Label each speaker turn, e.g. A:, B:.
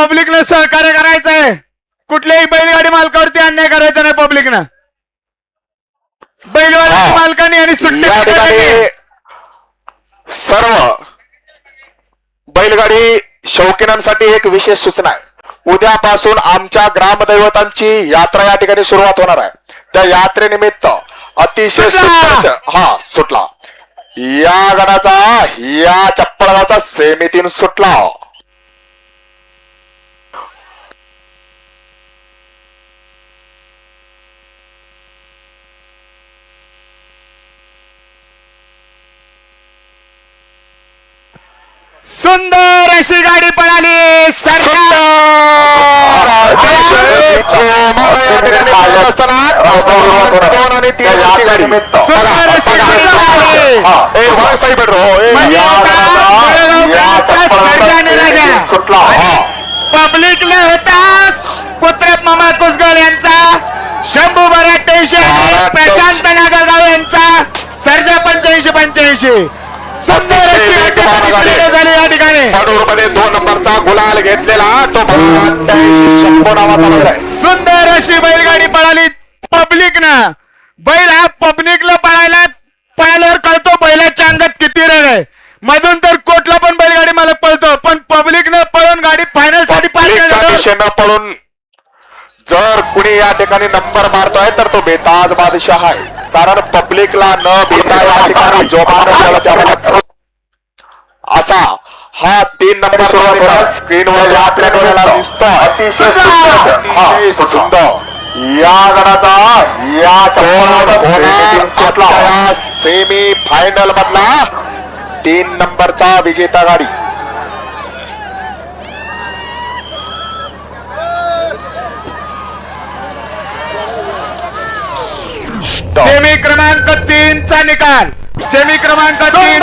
A: पब्लिकनं सहकार्य करायचंय. कुठल्याही बैलगाडी मालकावरती अन्याय करायचा नाही. पब्लिकनं बैलगाडी मालकाने आणि सुट्टी
B: सर्व बैलगाडी शौकीनांसाठी एक विशेष सूचना आहे. उद्यापासून आमच्या ग्रामदैवतांची यात्रा या ठिकाणी सुरुवात होणार आहे. त्या यात्रेनिमित्त अतिशय सुटला या गडाचा या चप्पळाचा सेमीतीन सुटला.
A: सुंदर अशी गाडी पळाली. पब्लिकला होता कुत्रेप मामा कुसगळ यांचा, शंभू बराटे आणि प्रशांत नागरगाव यांचा सर्जा 85-85. सुंदर अशी झाली या ठिकाणी.
B: मध्ये 2 नंबरचा गुलाल घेतलेला तो 88 नावाचा बैल आहे.
A: सुंदर अशी बैलगाडी पळाली पब्लिकनं. बैल हा पब्लिकला पळाल्यावर कळतो बैलाच्या अंगात किती रग आहे. मधून तर कोटला पण बैलगाडी मला पळतो, पण पब्लिकनं पळून गाडी फायनल साठी
B: दिशेनं पळून जर कुणी या ठिकाणी नंबर मारतोय तर तो बेताज बादशाह आहे. कारण पब्लिकला न भेटा या ठिकाणी जोमानं असा हा 3 नंबर स्क्रीनवर आपल्या डोळ्याला दिसतो. अतिशय सुंदर या गडाचा या सेमी फायनल मधला 3 नंबरचा विजेता गाडी.
A: सेमी क्रमांक 3 चा निकाल. सेमी क्रमांक 3